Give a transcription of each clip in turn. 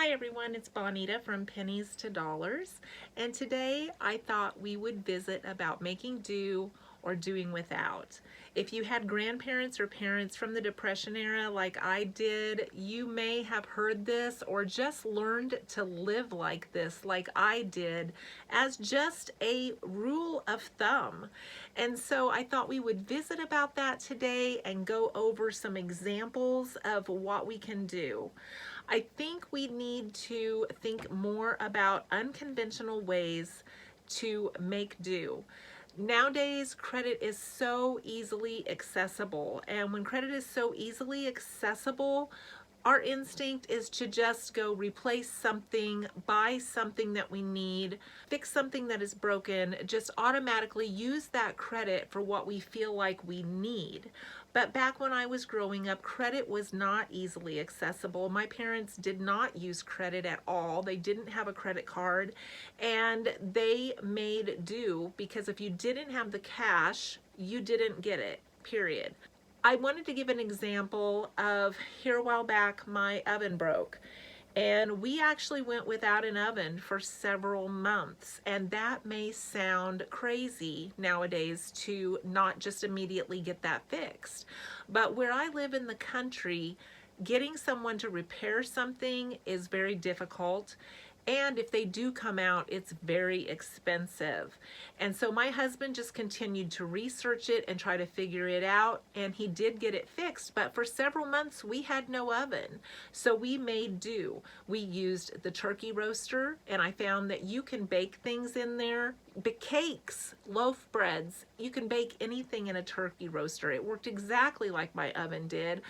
Hi everyone, it's Bonita from Pennies to Dollars, and today I thought we would visit about making do or doing without. If you had grandparents or parents from the Depression era like I did, you may have heard this or just learned to live like this like I did as just a rule of thumb. And so I thought we would visit about that today and go over some examples of what we can do. I think we need to think more about unconventional ways to make do. Nowadays, credit is so easily accessible, and when credit is so easily accessible, our instinct is to just go replace something, buy something that we need, fix something that is broken, just automatically use that credit for what we feel like we need. But back when I was growing up, credit was not easily accessible. My parents did not use credit at all. They didn't have a credit card, and they made do because if you didn't have the cash, you didn't get it, period. I wanted to give an example of here a while back, my oven broke. And we actually went without an oven for several months. And that may sound crazy nowadays to not just immediately get that fixed. But where I live in the country, getting someone to repair something is very difficult. And if they do come out, it's very expensive. And so my husband just continued to research it and try to figure it out. And he did get it fixed. But for several months, we had no oven. So we made do. We used the turkey roaster. And I found that you can bake things in there. Cakes, loaf breads. You can bake anything in a turkey roaster. It worked exactly like my oven did.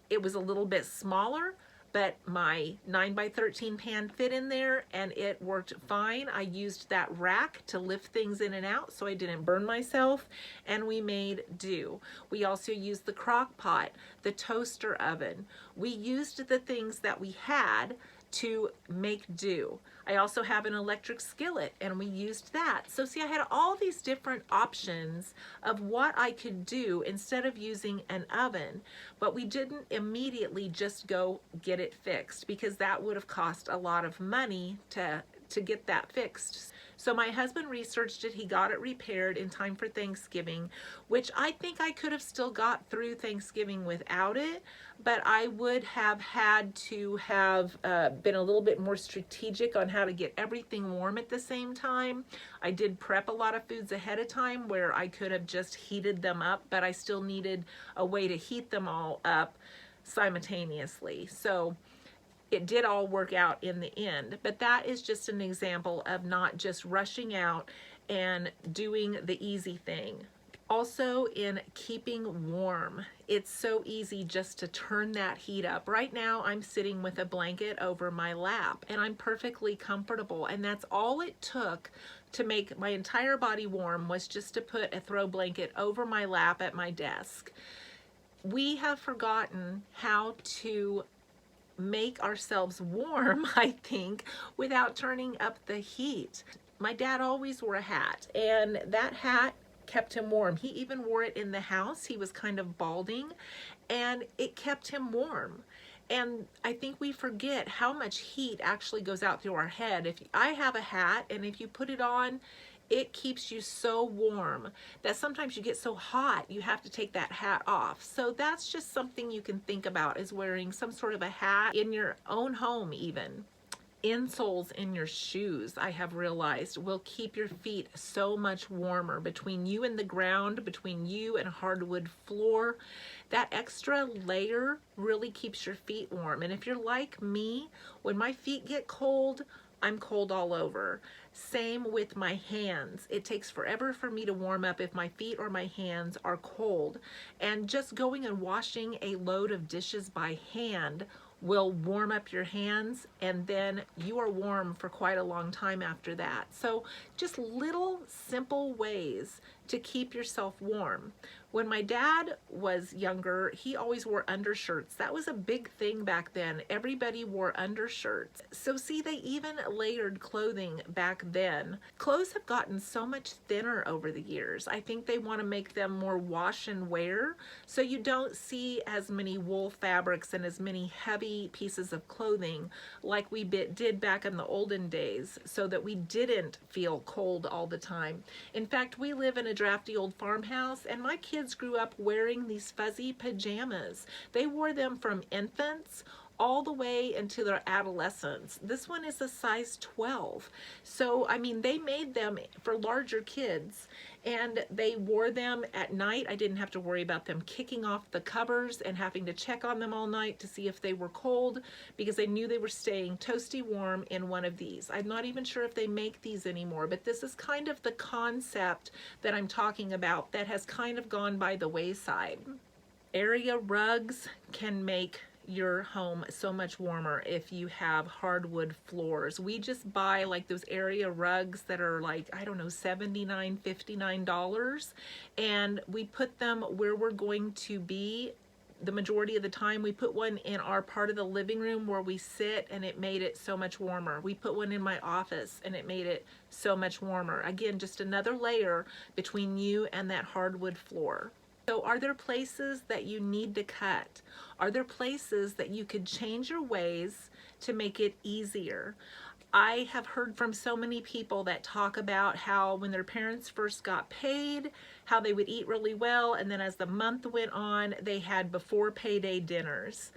It was a little bit smaller, but my 9x13 pan fit in there and it worked fine. I used that rack to lift things in and out so I didn't burn myself, and we made do. We also used the crock pot, the toaster oven. We used the things that we had to make do. I also have an electric skillet and we used that. So see, I had all these different options of what I could do instead of using an oven, but we didn't immediately just go get it fixed because that would have cost a lot of money to get that fixed. So my husband researched it, he got it repaired in time for Thanksgiving, which I think I could have still got through Thanksgiving without it, but I would have had to have been a little bit more strategic on how to get everything warm at the same time. I did prep a lot of foods ahead of time where I could have just heated them up, but I still needed a way to heat them all up simultaneously. So it did all work out in the end, but that is just an example of not just rushing out and doing the easy thing. Also, in keeping warm, it's so easy just to turn that heat up. Right now, I'm sitting with a blanket over my lap and I'm perfectly comfortable, and that's all it took to make my entire body warm was just to put a throw blanket over my lap at my desk. We have forgotten how to make ourselves warm, I think, without turning up the heat. My dad always wore a hat, and that hat kept him warm. He even wore it in the house. He was kind of balding, and it kept him warm. And I think we forget how much heat actually goes out through our head. If I have a hat, and if you put it on, it keeps you so warm that sometimes you get so hot you have to take that hat off. So that's just something you can think about, is wearing some sort of a hat in your own home. Even insoles in your shoes, I have realized, will keep your feet so much warmer. Between you and the ground, between you and a hardwood floor, that extra layer really keeps your feet warm. And if you're like me, when my feet get cold, I'm cold all over. Same with my hands. It takes forever for me to warm up if my feet or my hands are cold. And just going and washing a load of dishes by hand will warm up your hands, and then you are warm for quite a long time after that. So just little simple ways to keep yourself warm. When my dad was younger, he always wore undershirts. That was a big thing back then. Everybody wore undershirts. So see, they even layered clothing back then. Clothes have gotten so much thinner over the years. I think they want to make them more wash and wear, so you don't see as many wool fabrics and as many heavy pieces of clothing like we did back in the olden days, so that we didn't feel cold all the time. In fact, we live in a drafty old farmhouse, and my kids grew up wearing these fuzzy pajamas. They wore them from infants all the way into their adolescence. This one is a size 12. So, I mean, they made them for larger kids, and they wore them at night. I didn't have to worry about them kicking off the covers and having to check on them all night to see if they were cold, because I knew they were staying toasty warm in one of these. I'm not even sure if they make these anymore, but this is kind of the concept that I'm talking about that has kind of gone by the wayside. Area rugs can make your home so much warmer if you have hardwood floors. We just buy like those area rugs that are like, I don't know, $79, $59, and we put them where we're going to be. The majority of the time we put one in our part of the living room where we sit, and it made it so much warmer. We put one in my office and it made it so much warmer. Again, just another layer between you and that hardwood floor. So are there places that you need to cut? Are there places that you could change your ways to make it easier? I have heard from so many people that talk about how when their parents first got paid, how they would eat really well, and then as the month went on, they had before payday dinners.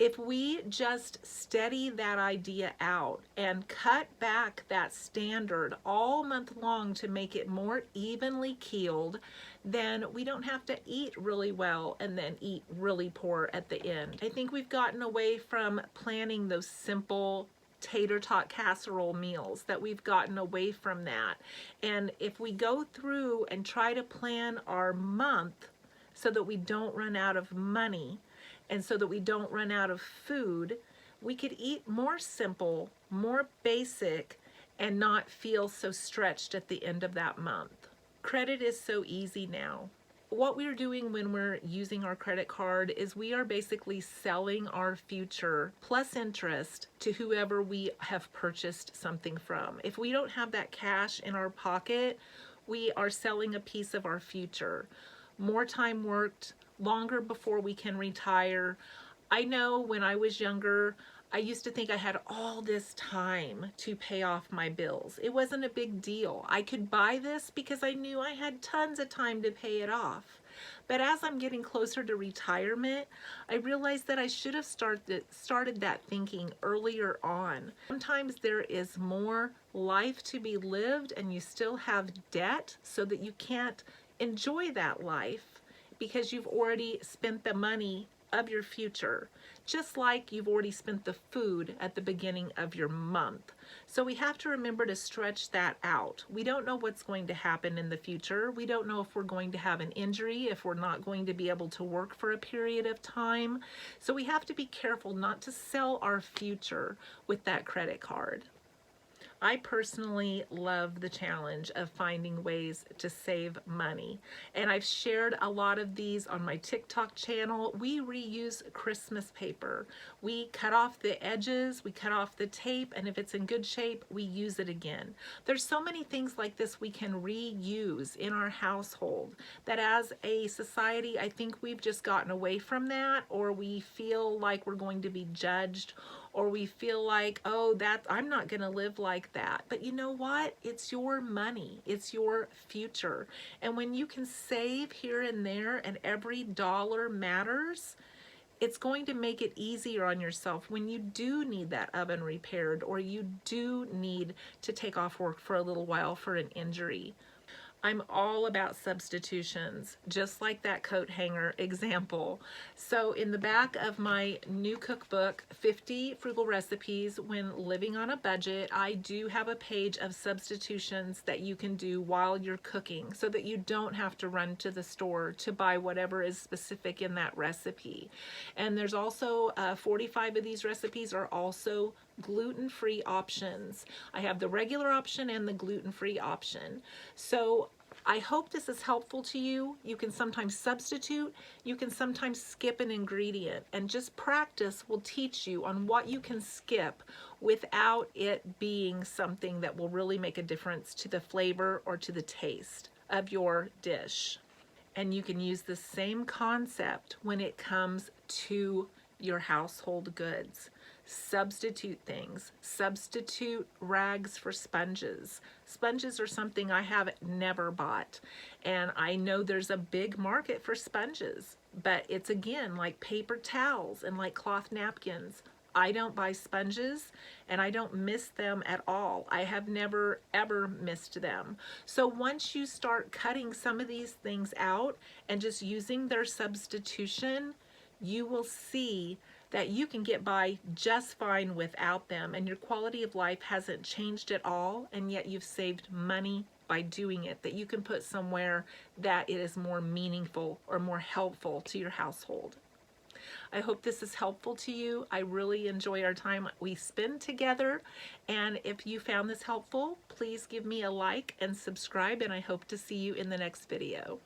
If we just steady that idea out and cut back that standard all month long to make it more evenly keeled, then we don't have to eat really well and then eat really poor at the end. I think we've gotten away from planning those simple tater tot casserole meals, that we've gotten away from that. And if we go through and try to plan our month so that we don't run out of money, and so that we don't run out of food, we could eat more simple, more basic, and not feel so stretched at the end of that month. Credit is so easy now. What we're doing when we're using our credit card is we are basically selling our future plus interest to whoever we have purchased something from. If we don't have that cash in our pocket, we are selling a piece of our future. More time worked, longer before we can retire. I know when I was younger, I used to think I had all this time to pay off my bills. It wasn't a big deal. I could buy this because I knew I had tons of time to pay it off. But as I'm getting closer to retirement, I realized that I should have started that thinking earlier on. Sometimes there is more life to be lived and you still have debt so that you can't enjoy that life because you've already spent the money of your future, just like you've already spent the food at the beginning of your month. So we have to remember to stretch that out. We don't know what's going to happen in the future. We don't know if we're going to have an injury, if we're not going to be able to work for a period of time. So we have to be careful not to sell our future with that credit card. I personally love the challenge of finding ways to save money, and I've shared a lot of these on my TikTok channel. We reuse Christmas paper. We cut off the edges, we cut off the tape, and if it's in good shape, we use it again. There's so many things like this we can reuse in our household that as a society, I think we've just gotten away from that, or we feel like we're going to be judged, or we feel like, oh, I'm not going to live like that. But you know what? It's your money. It's your future. And when you can save here and there and every dollar matters, it's going to make it easier on yourself when you do need that oven repaired or you do need to take off work for a little while for an injury. I'm all about substitutions, just like that coat hanger example. So in the back of my new cookbook, 50 Frugal Recipes When Living on a Budget, I do have a page of substitutions that you can do while you're cooking so that you don't have to run to the store to buy whatever is specific in that recipe. And there's also 45 of these recipes are also gluten-free options. I have the regular option and the gluten-free option. So I hope this is helpful to you. You can sometimes substitute, you can sometimes skip an ingredient, and just practice will teach you on what you can skip without it being something that will really make a difference to the flavor or to the taste of your dish. And you can use the same concept when it comes to your household goods. Substitute things. Substitute rags for sponges. Sponges are something I have never bought. And I know there's a big market for sponges, but it's again like paper towels and like cloth napkins. I don't buy sponges and I don't miss them at all. I have never ever missed them. So once you start cutting some of these things out and just using their substitution, you will see that you can get by just fine without them, and your quality of life hasn't changed at all, and yet you've saved money by doing it that you can put somewhere that it is more meaningful or more helpful to your household. I hope this is helpful to you. I really enjoy our time we spend together. And if you found this helpful, please give me a like and subscribe, and I hope to see you in the next video.